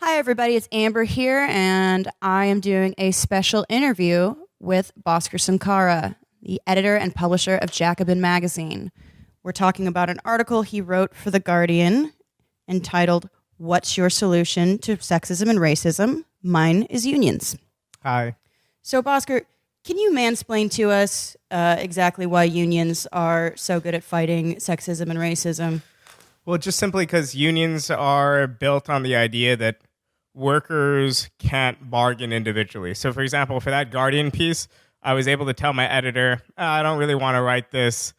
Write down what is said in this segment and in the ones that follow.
Hi, everybody. It's Amber here, and I am doing a special interview with Bhaskar Sunkara, the editor and publisher of Jacobin magazine. We're talking about an article he wrote for The Guardian entitled, "What's Your Solution to Sexism and Racism? Mine is Unions." Hi. So, Bhaskar, can you mansplain to us exactly why unions are so good at fighting sexism and racism? Well, just simply because unions are built on the idea that workers can't bargain individually. So, for example, for that Guardian piece, I was able to tell my editor, I don't really want to write this.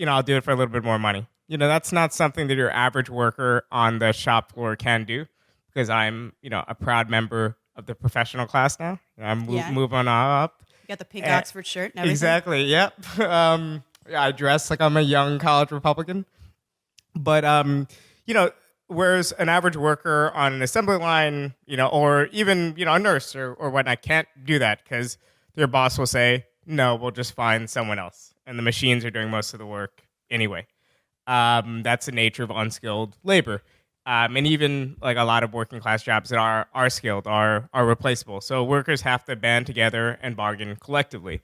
I'll do it for a little bit more money. That's not something that your average worker on the shop floor can do because I'm, a proud member of the professional class now. I'm moving up. You got the pink Oxford shirt and everything. Exactly, yep. I dress like I'm a young college Republican. But, whereas an average worker on an assembly line, or even, a nurse or whatnot can't do that because their boss will say, no, we'll just find someone else. And the machines are doing most of the work anyway. That's the nature of unskilled labor. And even like a lot of working class jobs that are skilled are replaceable. So workers have to band together and bargain collectively.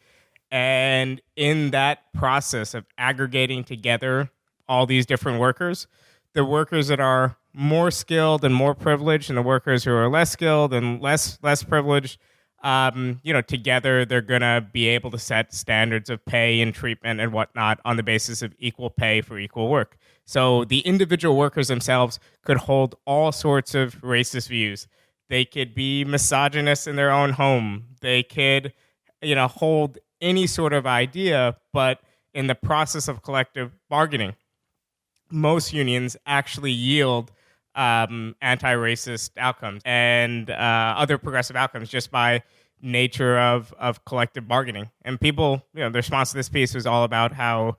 And in that process of aggregating together all these different workers, the workers that are more skilled and more privileged and the workers who are less skilled and less privileged, together they're going to be able to set standards of pay and treatment and whatnot on the basis of equal pay for equal work. So the individual workers themselves could hold all sorts of racist views. They could be misogynist in their own home. They could, hold any sort of idea, but in the process of collective bargaining, most unions actually yield anti-racist outcomes and other progressive outcomes just by nature of collective bargaining. And people, the response to this piece was all about how,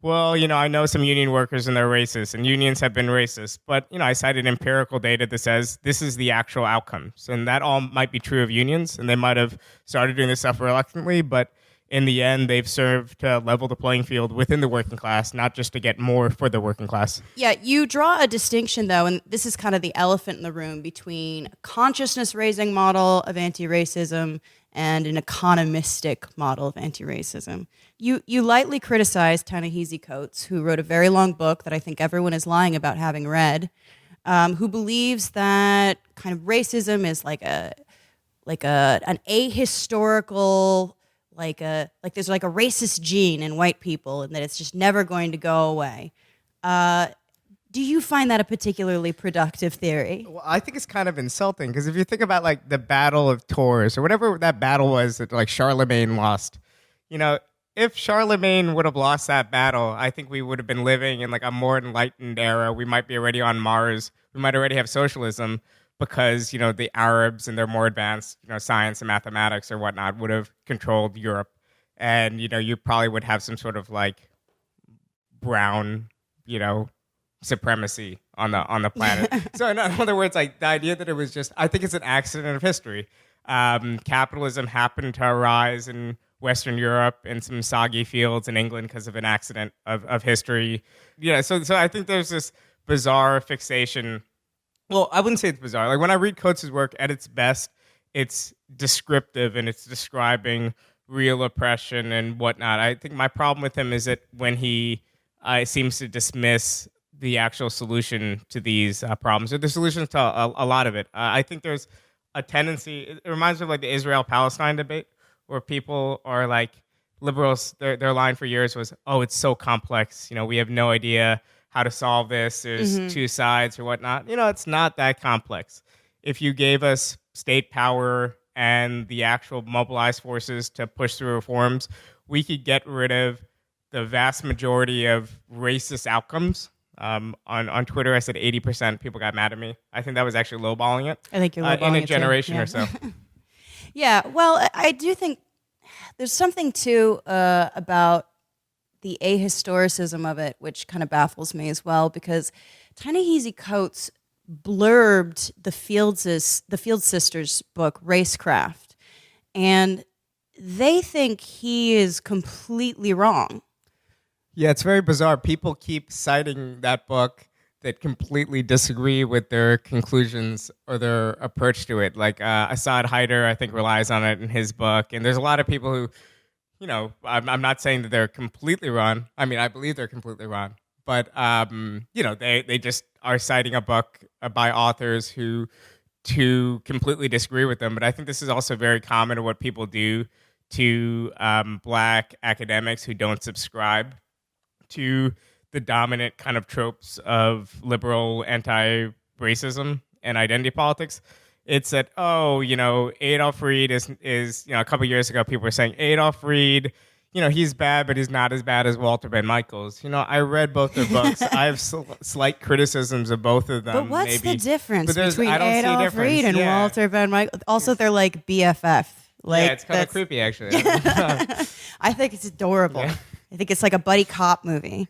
well, I know some union workers and they're racist and unions have been racist, but, I cited empirical data that says this is the actual outcomes. And that all might be true of unions, and they might have started doing this stuff reluctantly, but in the end, they've served to level the playing field within the working class, not just to get more for the working class. Yeah, you draw a distinction, though, and this is kind of the elephant in the room, between a consciousness-raising model of anti-racism and an economistic model of anti-racism. You lightly criticize Ta-Nehisi Coates, who wrote a very long book that I think everyone is lying about having read, who believes that kind of racism is like an ahistorical... Like there's like a racist gene in white people and that it's just never going to go away. Do you find that a particularly productive theory? Well, I think it's kind of insulting because if you think about like the Battle of Tours or whatever that battle was that like Charlemagne lost, if Charlemagne would have lost that battle, I think we would have been living in like a more enlightened era. We might be already on Mars. We might already have socialism. Because, the Arabs and their more advanced, science and mathematics or whatnot would have controlled Europe. And, you probably would have some sort of like brown, supremacy on the planet. So in other words, like the idea that it was just, I think it's an accident of history. Capitalism happened to arise in Western Europe in some soggy fields in England because of an accident of history. So I think there's this bizarre fixation. Well, I wouldn't say it's bizarre. Like when I read Coates' work at its best, it's descriptive and it's describing real oppression and whatnot. I think my problem with him is that when he seems to dismiss the actual solution to these problems, or the solutions to a lot of it. I think there's a tendency, it reminds me of like the Israel-Palestine debate, where people are like, liberals, their line for years was, oh, it's so complex. We have no idea how to solve this. There's two sides or whatnot. It's not that complex. If you gave us state power and the actual mobilized forces to push through reforms, we could get rid of the vast majority of racist outcomes. On Twitter, I said 80%. People got mad at me. I think that was actually lowballing it. I think you're lowballing it in a generation too. or so. Yeah, well, I do think there's something too about the ahistoricism of it, which kind of baffles me as well, because Ta-Nehisi Coates blurbed the Field Sisters book, Racecraft, and they think he is completely wrong. Yeah, it's very bizarre. People keep citing that book that completely disagree with their conclusions or their approach to it. Like Assad Haider, I think, relies on it in his book. And there's a lot of people who, I'm not saying that they're completely wrong. I mean, I believe they're completely wrong. But, they just are citing a book by authors who completely disagree with them. But I think this is also very common to what people do to Black academics who don't subscribe to the dominant kind of tropes of liberal anti-racism and identity politics. It's that, Adolf Reed is a couple years ago, people were saying Adolf Reed, he's bad, but he's not as bad as Walter Ben Michaels. I read both their books. I have slight criticisms of both of them. But what's the difference between I don't see a Adolf difference. Reed and Walter Ben Michaels? Also, they're like BFF. Like, it's kind of creepy, actually. I think it's adorable. Yeah. I think it's like a buddy cop movie.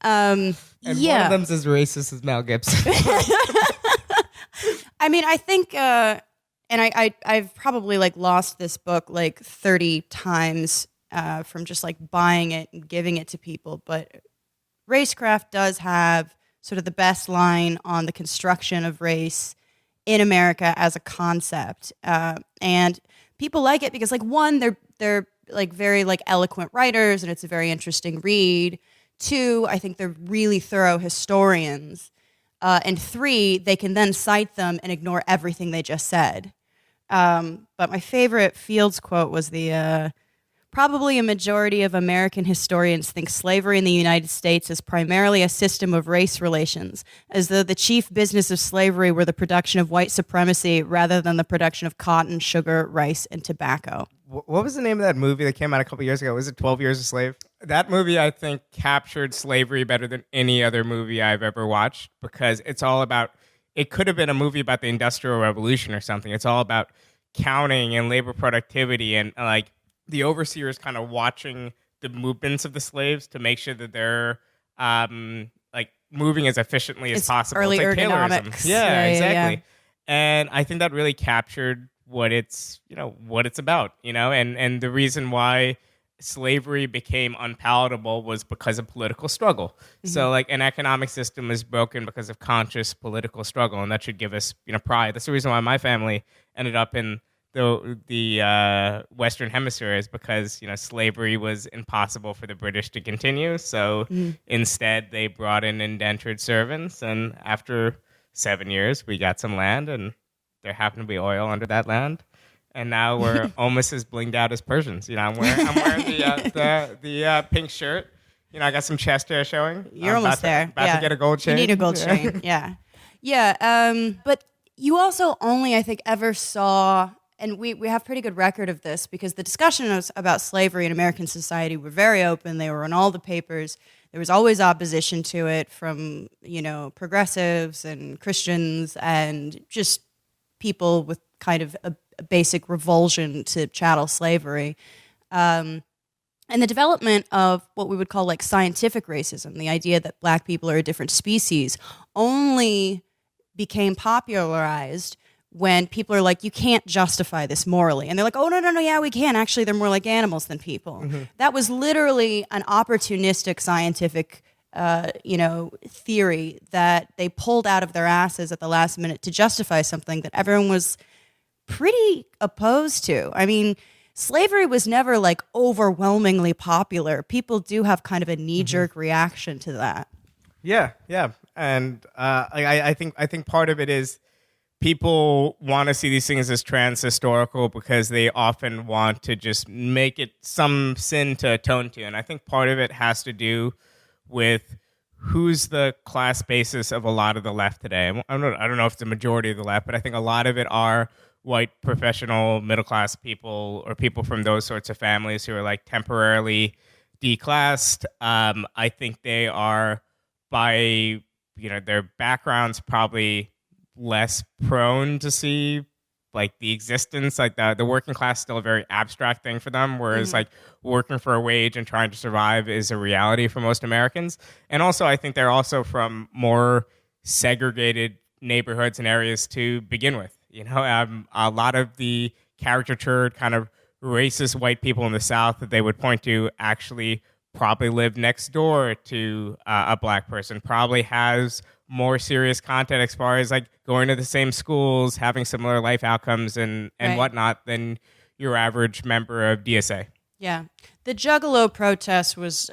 And one of them's as racist as Mel Gibson. I mean, I think, and I've probably like lost this book like 30 times from just like buying it and giving it to people. But Racecraft does have sort of the best line on the construction of race in America as a concept, and people like it because, like, one, they're like very like eloquent writers, and it's a very interesting read. Two, I think they're really thorough historians. And three, they can then cite them and ignore everything they just said. But my favorite Fields quote was probably a majority of American historians think slavery in the United States is primarily a system of race relations, as though the chief business of slavery were the production of white supremacy rather than the production of cotton, sugar, rice, and tobacco. What was the name of that movie that came out a couple years ago? Was it 12 Years a Slave? That movie, I think, captured slavery better than any other movie I've ever watched, because it's all about, it could have been a movie about the Industrial Revolution or something. It's all about counting and labor productivity and like the overseers kind of watching the movements of the slaves to make sure that they're like moving as efficiently as possible. Early it's like ergonomics. Taylorism. Yeah, exactly. Yeah. And I think that really captured what it's about, and the reason why slavery became unpalatable was because of political struggle. Mm-hmm. So like an economic system is broken because of conscious political struggle, and that should give us, pride. That's the reason why my family ended up in the Western Hemisphere, is because, slavery was impossible for the British to continue. So instead they brought in indentured servants, and after 7 years we got some land, and there happened to be oil under that land, and now we're almost as blinged out as Persians. I'm wearing the pink shirt. I got some chest hair showing. You're almost there. About to get a gold chain. You need a gold chain. Yeah. But you also only, I think, ever saw, and we have pretty good record of this because the discussions about slavery in American society were very open. They were in all the papers. There was always opposition to it from, progressives and Christians and just people with kind of a basic revulsion to chattel slavery. And the development of what we would call like scientific racism, the idea that Black people are a different species, only became popularized when people are like, you can't justify this morally. And they're like, oh, no, yeah, we can. Actually, they're more like animals than people. Mm-hmm. That was literally an opportunistic scientific theory that they pulled out of their asses at the last minute to justify something that everyone was pretty opposed to. I mean, slavery was never like overwhelmingly popular. People do have kind of a knee-jerk reaction to that. Yeah. And I think part of it is people want to see these things as trans-historical because they often want to just make it some sin to atone to. And I think part of it has to do with who's the class basis of a lot of the left today. I don't know if it's the majority of the left, but I think a lot of it are white professional middle-class people or people from those sorts of families who are like temporarily declassed. I think they are, by their backgrounds, probably less prone to see like the existence, like the working class is still a very abstract thing for them, whereas like working for a wage and trying to survive is a reality for most Americans. And also I think they're also from more segregated neighborhoods and areas to begin with. A lot of the caricatured kind of racist white people in the South that they would point to actually probably lived next door to a black person, probably has more serious content as far as like going to the same schools, having similar life outcomes and Right. whatnot than your average member of DSA. Yeah. The Juggalo Protest was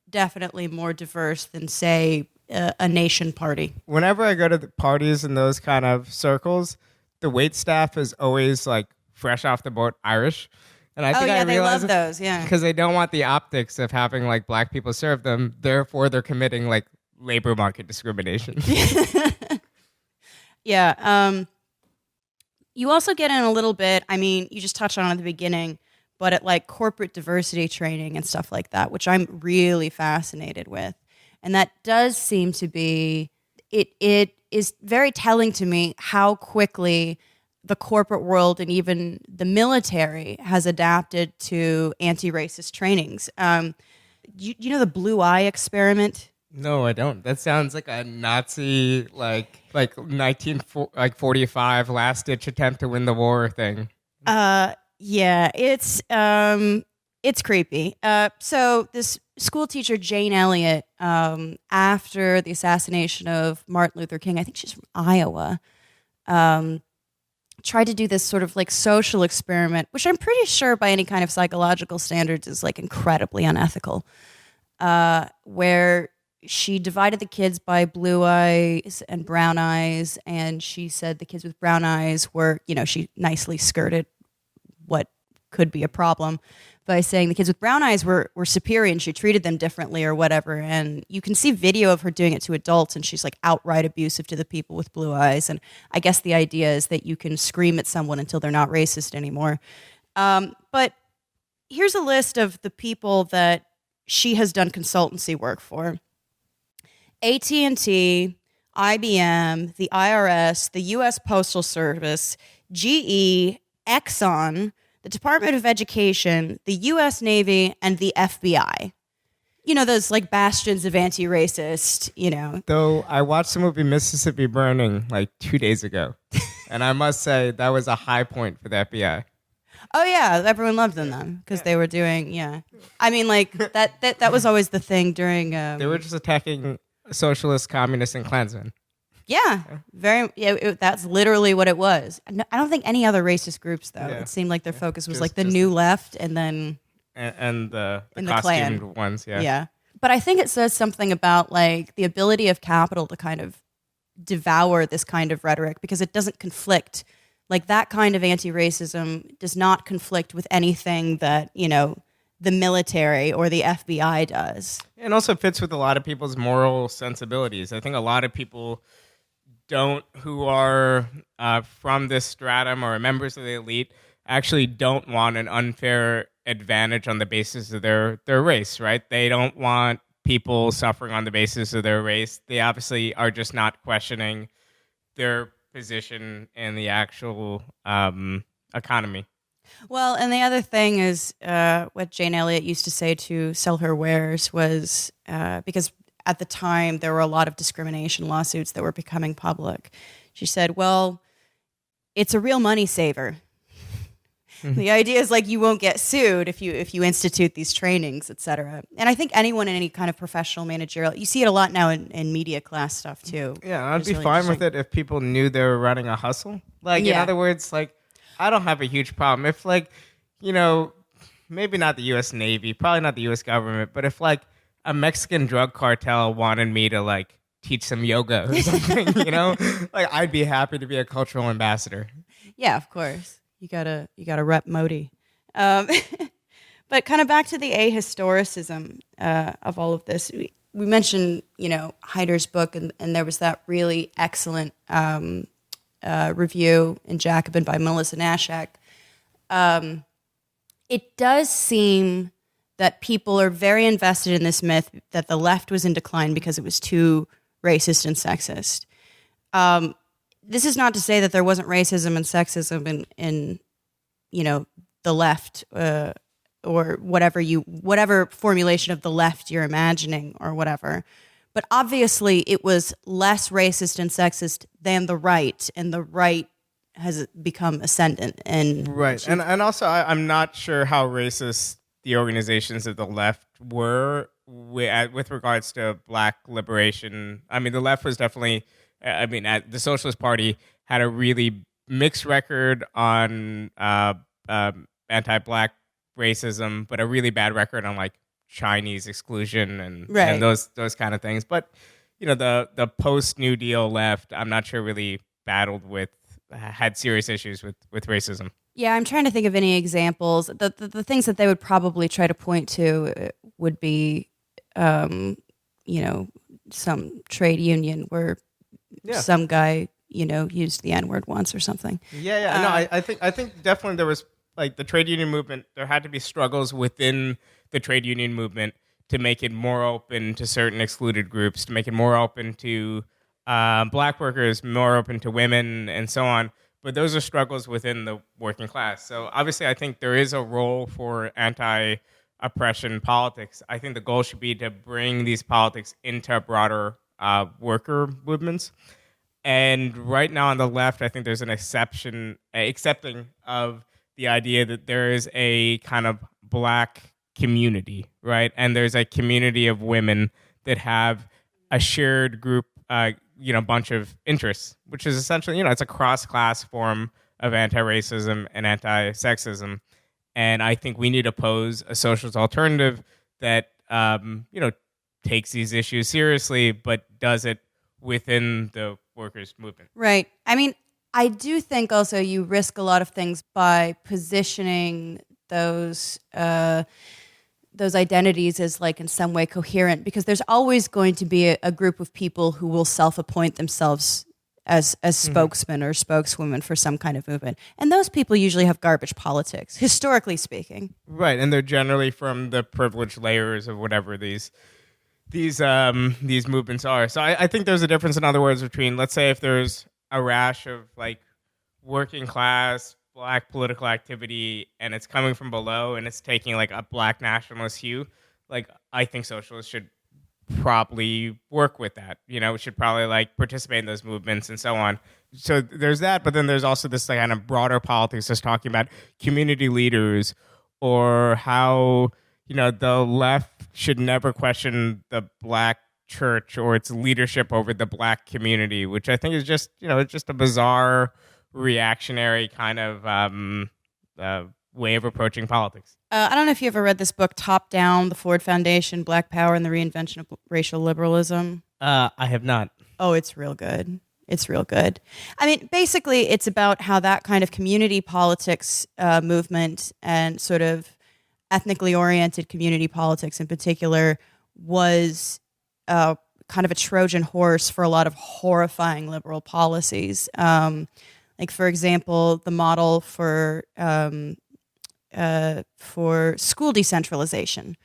definitely more diverse than, say, a nation party. Whenever I go to the parties in those kind of circles, the wait staff is always like fresh off the boat Irish. And I think I they realize love those, yeah. because they don't want the optics of having like black people serve them. Therefore, they're committing like labor market discrimination. Yeah. You also get in a little bit, I mean, you just touched on it at the beginning, but at like corporate diversity training and stuff like that, which I'm really fascinated with. And that does seem to be, it is very telling to me how quickly the corporate world and even the military has adapted to anti-racist trainings. You know the blue eye experiment? No, I don't. That sounds like a Nazi, like 1945 last ditch attempt to win the war thing. Yeah, it's creepy. So this school teacher, Jane Elliott, after the assassination of Martin Luther King, I think she's from Iowa, tried to do this sort of like social experiment, which I'm pretty sure by any kind of psychological standards is like incredibly unethical, where she divided the kids by blue eyes and brown eyes, and she said the kids with brown eyes were, she nicely skirted what could be a problem by saying the kids with brown eyes were superior and she treated them differently or whatever. And you can see video of her doing it to adults, and she's like outright abusive to the people with blue eyes. And I guess the idea is that you can scream at someone until they're not racist anymore. But here's a list of the people that she has done consultancy work for: AT&T, IBM, the IRS, the U.S. Postal Service, GE, Exxon, the Department of Education, the U.S. Navy, and the FBI. Those like bastions of anti-racist, Though I watched the movie Mississippi Burning like 2 days ago, and I must say that was a high point for the FBI. Oh yeah, everyone loved them then because they were doing, yeah. I mean, like that was always the thing during. They were just attacking socialists, communists, and Klansmen. Yeah, that's literally what it was. I don't think any other racist groups though. Yeah. It seemed like their focus was Just- like the just- new left, and then And the And the costumed Klan. ones, yeah. yeah. But I think it says something about like the ability of capital to kind of devour this kind of rhetoric because it doesn't conflict. Like that kind of anti-racism does not conflict with anything that, the military or the FBI does. And also fits with a lot of people's moral sensibilities. I think a lot of people who are from this stratum or members of the elite actually don't want an unfair advantage on the basis of their race, right? They don't want people suffering on the basis of their race. They obviously are just not questioning their position in the actual economy. Well, and the other thing is what Jane Elliott used to say to sell her wares was because at the time there were a lot of discrimination lawsuits that were becoming public. She said, well, it's a real money saver. The idea is like you won't get sued if you institute these trainings, et cetera. And I think anyone in any kind of professional managerial, you see it a lot now in media class stuff too. Yeah, I'd It's be really fine with interesting. it if people knew they were running a hustle. Like, in Yeah. other words, like, I don't have a huge problem. If, like, maybe not the U.S. Navy, probably not the U.S. government, but if, like, a Mexican drug cartel wanted me to, like, teach some yoga or something, like, I'd be happy to be a cultural ambassador. Yeah, of course. You gotta rep Modi. But kind of back to the ahistoricism of all of this. We mentioned, Hyder's book, and there was that really excellent review in Jacobin by Melissa Nashak. It does seem that people are very invested in this myth that the left was in decline because it was too racist and sexist. This is not to say that there wasn't racism and sexism in the left or whatever formulation of the left you're imagining or whatever. But obviously it was less racist and sexist than the right, and the right has become ascendant. And Right. And also, I'm not sure how racist the organizations of the left were with regards to black liberation. I mean, the left was definitely, the Socialist Party had a really mixed record on anti-black racism, but a really bad record on like Chinese exclusion and those kind of things. But the post New Deal left, I'm not sure really had serious issues with racism. Yeah, I'm trying to think of any examples. The things that they would probably try to point to would be, some trade union where some guy, used the N-word once or something. Yeah. No, I think definitely there was like the trade union movement. There had to be struggles within the trade union movement to make it more open to certain excluded groups, to make it more open to black workers, more open to women, and so on. But those are struggles within the working class. So obviously, I think there is a role for anti-oppression politics. I think the goal should be to bring these politics into broader worker movements. And right now on the left, I think there's an accepting of the idea that there is a kind of black community, right? And there's a community of women that have a shared group, bunch of interests, which is essentially, it's a cross-class form of anti-racism and anti-sexism. And I think we need to pose a socialist alternative that, takes these issues seriously, but does it within the workers' movement. Right. I mean, I do think also you risk a lot of things by positioning those identities as like in some way coherent, because there's always going to be a group of people who will self-appoint themselves as spokesmen or spokeswomen for some kind of movement. And those people usually have garbage politics, historically speaking. Right, and they're generally from the privileged layers of whatever these movements are. So I think there's a difference, in other words, between, let's say, if there's a rash of like working class black political activity and it's coming from below and it's taking like a black nationalist hue, like I think socialists should probably work with that. Should probably like participate in those movements and so on. So there's that, but then there's also this like kind of broader politics that's talking about community leaders, or how the left should never question the black church or its leadership over the black community, which I think is just it's just a bizarre reactionary kind of way of approaching politics. I don't know if you ever read this book, Top Down, The Ford Foundation, Black Power and the Reinvention of Racial Liberalism. I have not. Oh, it's real good. It's real good. I mean, basically, it's about how that kind of community politics movement and sort of ethnically oriented community politics in particular was kind of a Trojan horse for a lot of horrifying liberal policies. Like, for example, the model for school decentralization,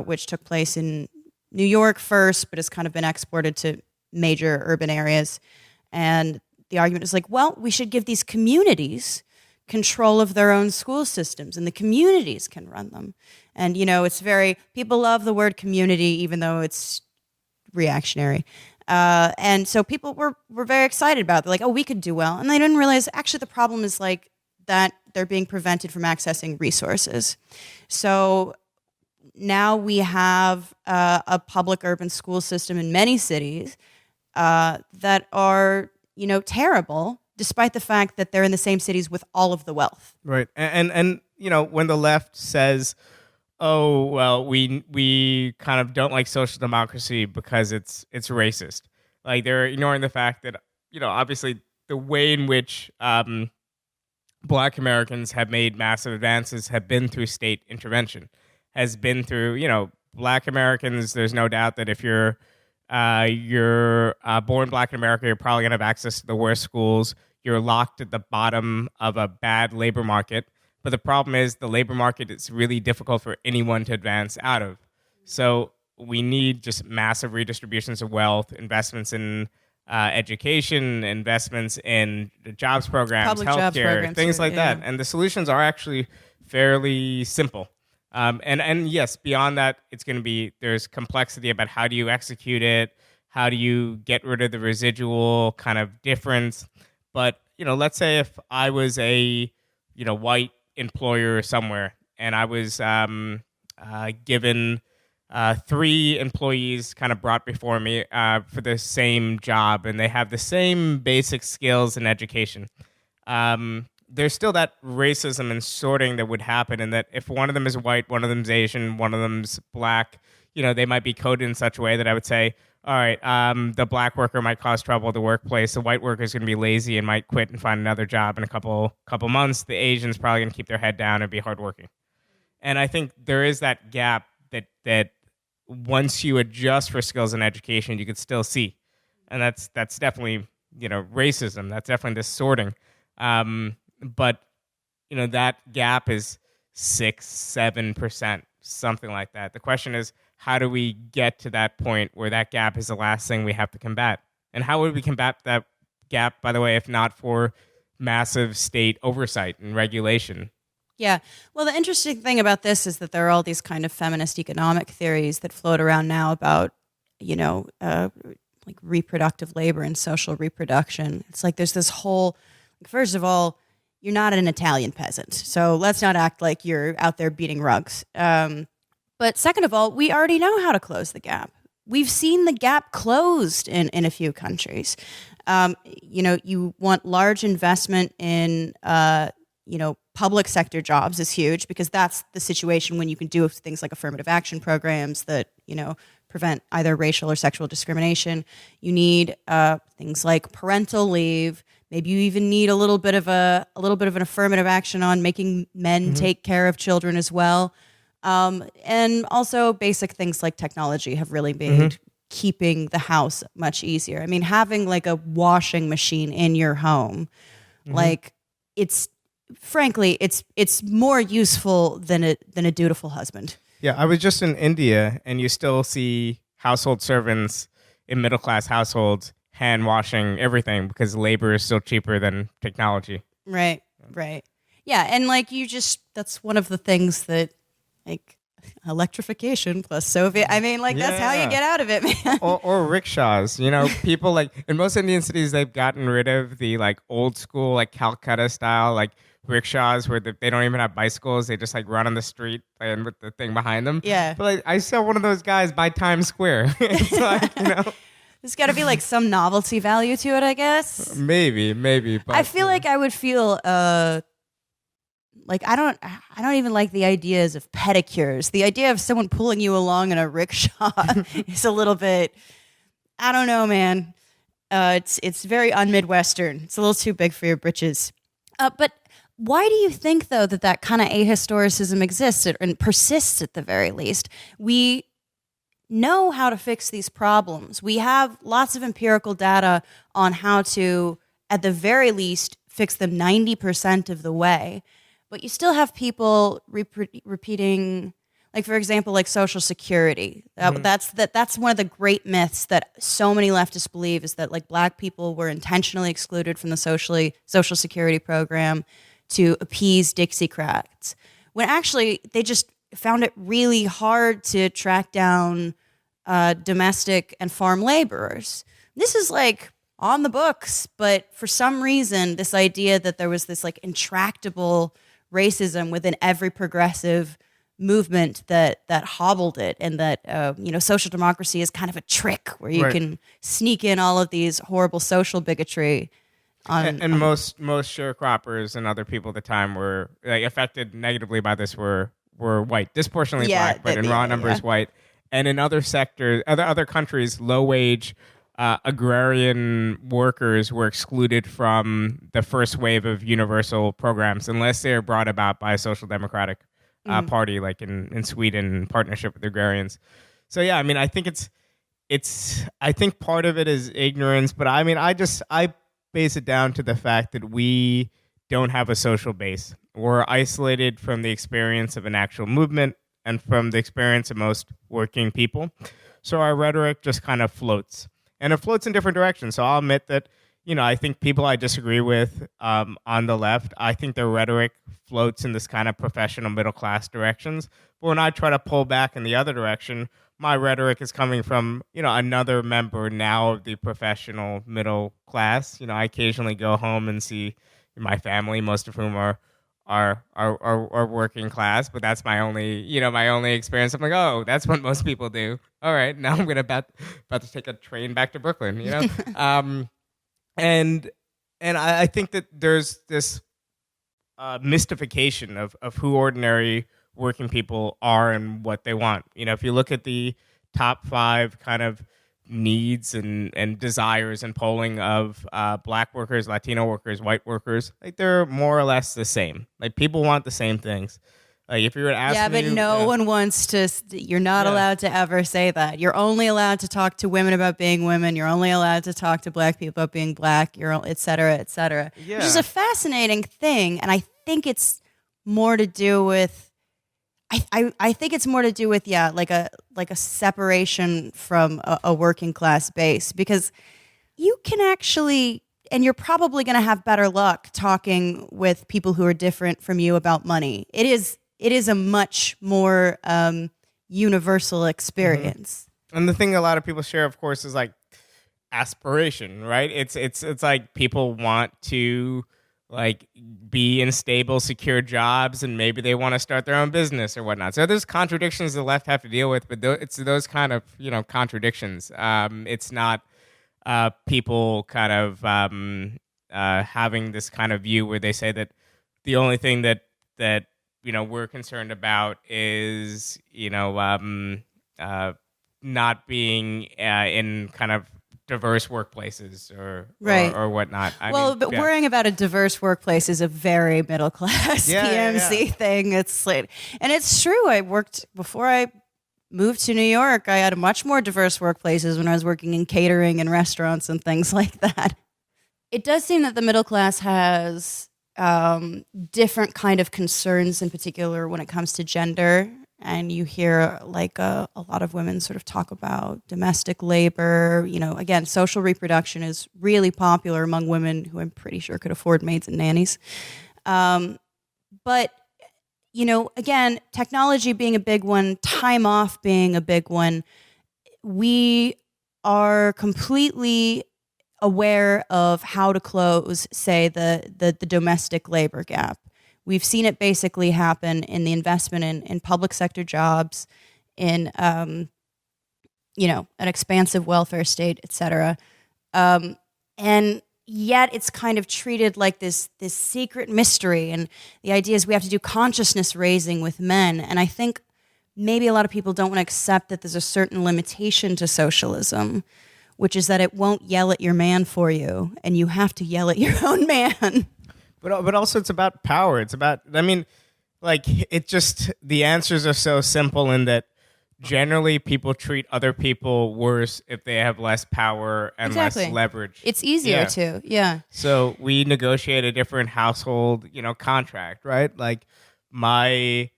which took place in New York first, but has kind of been exported to major urban areas. And the argument is like, well, we should give these communities control of their own school systems, and the communities can run them. And, it's people love the word community, even though it's reactionary. And so people were very excited about it. They're like, oh, we could do well. And they didn't realize, actually, the problem is like that they're being prevented from accessing resources. So now we have a public urban school system in many cities that are, terrible, despite the fact that they're in the same cities with all of the wealth. Right. And when the left says, oh, well, we kind of don't like social democracy because it's racist. Like, they're ignoring the fact that, obviously the way in which Black Americans have made massive advances have been through state intervention, has been through, Black Americans. There's no doubt that if you're born Black in America, you're probably going to have access to the worst schools. You're locked at the bottom of a bad labor market. But the problem is the labor market is really difficult for anyone to advance out of. So we need just massive redistributions of wealth, investments in education, investments in the jobs programs, public jobs healthcare, programs, things like yeah. that. And the solutions are actually fairly simple. And yes, beyond that, it's going to be, there's complexity about how do you execute it, how do you get rid of the residual kind of difference. But, let's say if I was a, white employer somewhere and I was given three employees kind of brought before me for the same job, and they have the same basic skills and education. There's still that racism and sorting that would happen, and that if one of them is white, one of them's Asian, one of them's black, they might be coded in such a way that I would say, all right, the black worker might cause trouble at the workplace. The white worker is going to be lazy and might quit and find another job in a couple months. The Asian's probably going to keep their head down and be hardworking. And I think there is that gap that once you adjust for skills and education, you could still see. And that's definitely, racism. That's definitely this sorting. But, that gap is 6-7%, something like that. The question is, how do we get to that point where that gap is the last thing we have to combat? And how would we combat that gap, by the way, if not for massive state oversight and regulation? Yeah. Well, the interesting thing about this is that there are all these kind of feminist economic theories that float around now about, like reproductive labor and social reproduction. It's like there's this whole, first of all, you're not an Italian peasant, so let's not act like you're out there beating rugs. But second of all, we already know how to close the gap. We've seen the gap closed in a few countries. You want large investment in, public sector jobs is huge because that's the situation when you can do things like affirmative action programs that, prevent either racial or sexual discrimination. You need things like parental leave. Maybe you even need a little bit of an affirmative action on making men take care of children as well. And also basic things like technology have really made keeping the house much easier. I mean, having like a washing machine in your home, like it's more useful than a dutiful husband. Yeah, I was just in India, and you still see household servants in middle-class households hand washing everything because labor is still cheaper than technology. Right. Yeah, and that's one of the things that, like, electrification plus Soviet. I mean, that's how you get out of it, man. Or rickshaws. People like in most Indian cities, they've gotten rid of the like old school, like Calcutta style, like rickshaws where they don't even have bicycles. They just like run on the street and with the thing behind them. Yeah. But I saw one of those guys by Times Square. It's like, There's got to be like some novelty value to it, I guess. Maybe. But, I feel like I would feel like I don't even like the ideas of pedicures. The idea of someone pulling you along in a rickshaw is a little bit, I don't know, man. It's very un-Midwestern. It's a little too big for your britches. But why do you think, though, that kind of ahistoricism exists and persists at the very least? We know how to fix these problems. We have lots of empirical data on how to, at the very least, fix them 90% of the way. But you still have people repeating, like, for example, like Social Security. That's one of the great myths that so many leftists believe is that, like, black people were intentionally excluded from the Social Security program to appease Dixiecrats, when actually they just found it really hard to track down domestic and farm laborers. This is like on the books, but for some reason, this idea that there was this like intractable racism within every progressive movement that hobbled it, and that social democracy is kind of a trick where you can sneak in all of these horrible social bigotry. Most sharecroppers and other people at the time were like affected negatively by this were white, disproportionately black, but in raw numbers white. And in other sectors, other countries, low wage agrarian workers were excluded from the first wave of universal programs unless they were brought about by a social democratic party, like in Sweden, in partnership with agrarians. So yeah, I mean, I think I think part of it is ignorance, but I mean, I base it down to the fact that we don't have a social base. We're isolated from the experience of an actual movement and from the experience of most working people. So our rhetoric just kind of floats. And it floats in different directions. So I'll admit that, I think people I disagree with on the left, I think their rhetoric floats in this kind of professional middle class directions. But when I try to pull back in the other direction, my rhetoric is coming from, another member now of the professional middle class. I occasionally go home and see my family, most of whom are are working class, but that's my only experience. I'm like, oh, that's what most people do. All right, now I'm about to take a train back to Brooklyn, and I think that there's this mystification of who ordinary working people are and what they want. If you look at the top 5 kind of needs and desires and polling of Black workers, Latino workers, white workers, like they're more or less the same. Like people want the same things. Like if you were to ask me, but no one wants to. You're not allowed to ever say that. You're only allowed to talk to women about being women. You're only allowed to talk to Black people about being Black. Et cetera, et cetera. Yeah. Which is a fascinating thing, and I think it's more to do with. I think it's more to do with like a separation from a working class base, because you can actually, and you're probably going to have better luck talking with people who are different from you about money. It is a much more universal experience. Mm-hmm. And the thing a lot of people share, of course, is like aspiration, right? It's like people want to like be in stable, secure jobs, and maybe they want to start their own business or whatnot. So there's contradictions the left have to deal with, but it's those kind of contradictions. It's not people kind of having this kind of view where they say that the only thing that we're concerned about is not being in kind of diverse workplaces or whatnot. But worrying about a diverse workplace is a very middle class PMC thing. It's like, and it's true. I worked before I moved to New York. I had a much more diverse workplaces when I was working in catering and restaurants and things like that. It does seem that the middle class has different kind of concerns, in particular when it comes to gender. And you hear like a lot of women sort of talk about domestic labor. Again, social reproduction is really popular among women who I'm pretty sure could afford maids and nannies. But, again, technology being a big one, time off being a big one, we are completely aware of how to close, say, the domestic labor gap. We've seen it basically happen in the investment in public sector jobs, in an expansive welfare state, et cetera. And yet it's kind of treated like this secret mystery. And the idea is we have to do consciousness raising with men. And I think maybe a lot of people don't want to accept that there's a certain limitation to socialism, which is that it won't yell at your man for you, and you have to yell at your own man. But also it's about power. It's about, the answers are so simple in that generally people treat other people worse if they have less power and less leverage. It's easier to, yeah. So we negotiate a different household, contract, right? Like my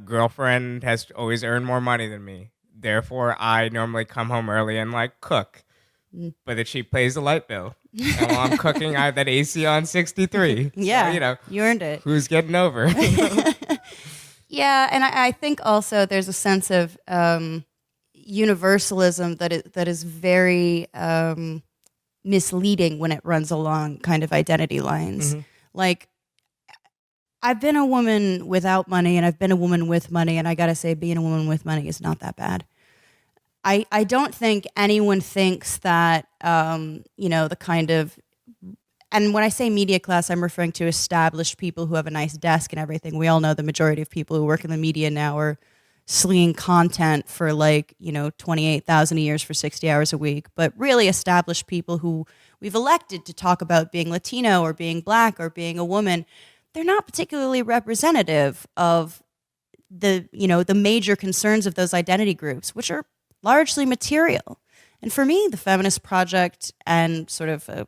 girlfriend has always earned more money than me. Therefore, I normally come home early and cook. But that she pays the light bill. And while I'm cooking, I have that AC on 63. Yeah, so, you earned it. Who's getting over? Yeah, and I think also there's a sense of universalism that is very misleading when it runs along kind of identity lines. Mm-hmm. Like, I've been a woman without money, and I've been a woman with money, and I gotta say, being a woman with money is not that bad. I don't think anyone thinks that, the kind of, and when I say media class, I'm referring to established people who have a nice desk and everything. We all know the majority of people who work in the media now are slinging content for $28,000 a year for 60 hours a week. But really established people who we've elected to talk about being Latino or being Black or being a woman, they're not particularly representative of the major concerns of those identity groups, which are largely material. And for me, the feminist project, and sort of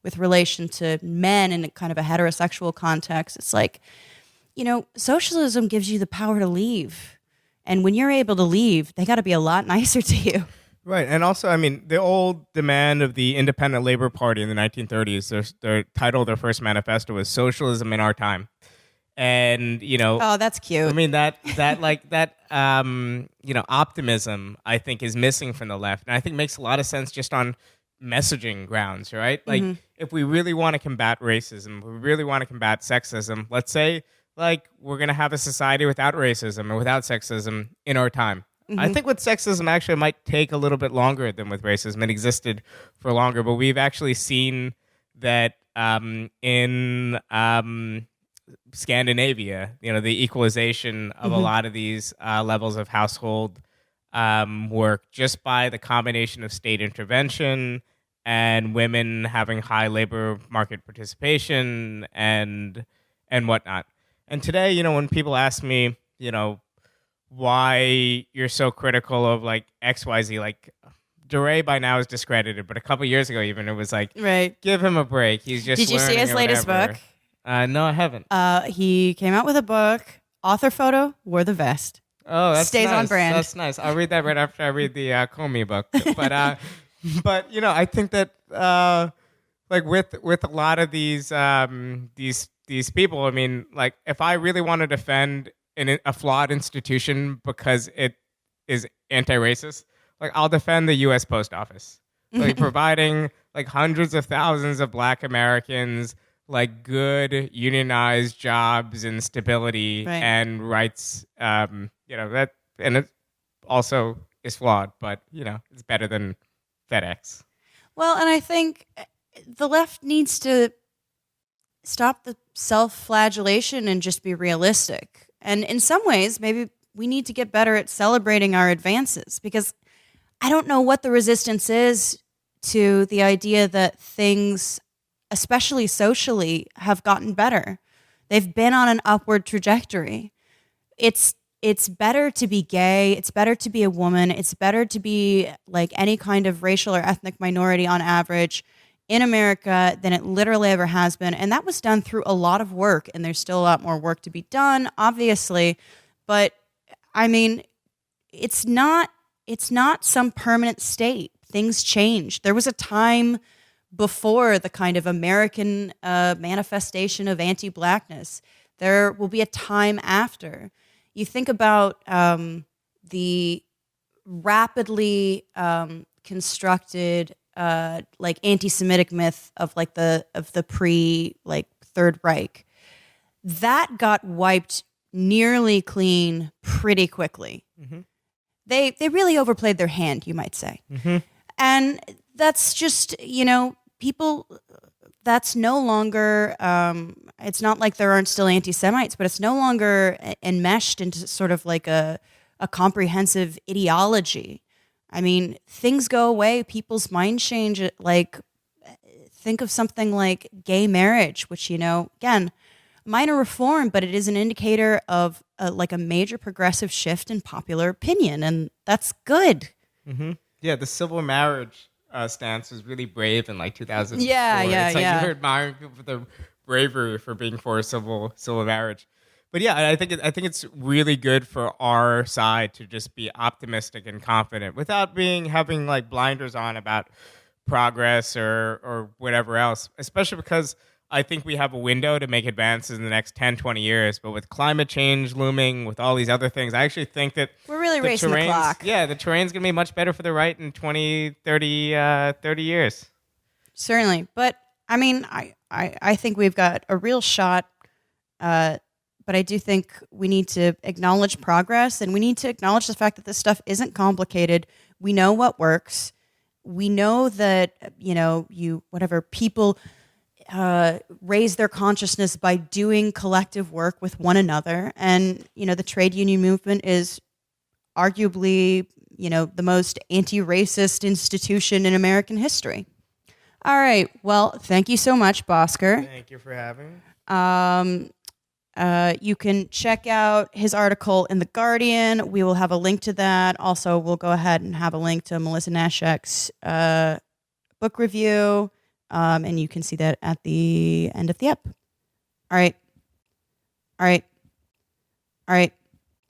with relation to men in a kind of a heterosexual context, it's like, socialism gives you the power to leave. And when you're able to leave, they got to be a lot nicer to you. Right. And also, the old demand of the Independent Labor Party in the 1930s, their title, their first manifesto was Socialism in Our Time. And oh, that's cute. Optimism, I think, is missing from the left, and I think makes a lot of sense just on messaging grounds, right? Like, if we really want to combat racism, if we really want to combat sexism, let's say like we're going to have a society without racism or without sexism in our time. I think with sexism actually it might take a little bit longer than with racism. It existed for longer, but we've actually seen that in Scandinavia, the equalization of a lot of these levels of household work just by the combination of state intervention and women having high labor market participation and whatnot. And today, when people ask me, why you're so critical of like XYZ, like DeRay by now is discredited, but a couple years ago even it was like, Right. give him a break. He's just Did you see learning his or latest whatever. book? No, I haven't. He came out with a book. Author photo, wore the vest. Oh, that's Stays nice. on brand. That's nice. I'll read that right after I read the Comey book. But I think that like with a lot of these people, I mean, like if I really want to defend a flawed institution because it is anti-racist, like I'll defend the U.S. Post Office, like providing like hundreds of thousands of Black Americans like good unionized jobs and stability and rights. That, and it also is flawed, but it's better than FedEx. Well, and I think the left needs to stop the self-flagellation and just be realistic. And in some ways, maybe we need to get better at celebrating our advances, because I don't know what the resistance is to the idea that things, especially socially, have gotten better. They've been on an upward trajectory. It's better to be gay. It's better to be a woman. It's better to be like any kind of racial or ethnic minority on average in America than it literally ever has been. And that was done through a lot of work, and there's still a lot more work to be done, obviously. But I mean, it's not some permanent state. Things change. There was a time before the kind of American manifestation of anti-Blackness. There will be a time after. You think about the rapidly constructed like anti-Semitic myth of like the pre like Third Reich. That got wiped nearly clean pretty quickly. Mm-hmm. They really overplayed their hand, you might say. Mm-hmm. And that's just, people, that's no longer, it's not like there aren't still anti-Semites, but it's no longer enmeshed into sort of like a comprehensive ideology. I mean, things go away, people's minds change. Like, think of something like gay marriage, which, again, minor reform, but it is an indicator of like a major progressive shift in popular opinion, and that's good. Mm-hmm. Yeah, the civil marriage stance was really brave in like 2004. Yeah. It's like you're admiring people for their bravery for being for civil marriage. But yeah, I think it's really good for our side to just be optimistic and confident without having like blinders on about progress or whatever else, especially because I think we have a window to make advances in the next 10, 20 years. But with climate change looming, with all these other things, I actually think that we're really racing the clock. Yeah, the terrain's going to be much better for the right in 20, 30 years. Certainly. But, I mean, I think we've got a real shot, but I do think we need to acknowledge progress, and we need to acknowledge the fact that this stuff isn't complicated. We know what works. We know that, people raise their consciousness by doing collective work with one another. And, the trade union movement is arguably, the most anti-racist institution in American history. All right. Well, thank you so much, Bhaskar. Thank you for having me. You can check out his article in The Guardian. We will have a link to that. Also, we'll go ahead and have a link to Melissa Nashek's book review. And you can see that at the end of the ep. All right.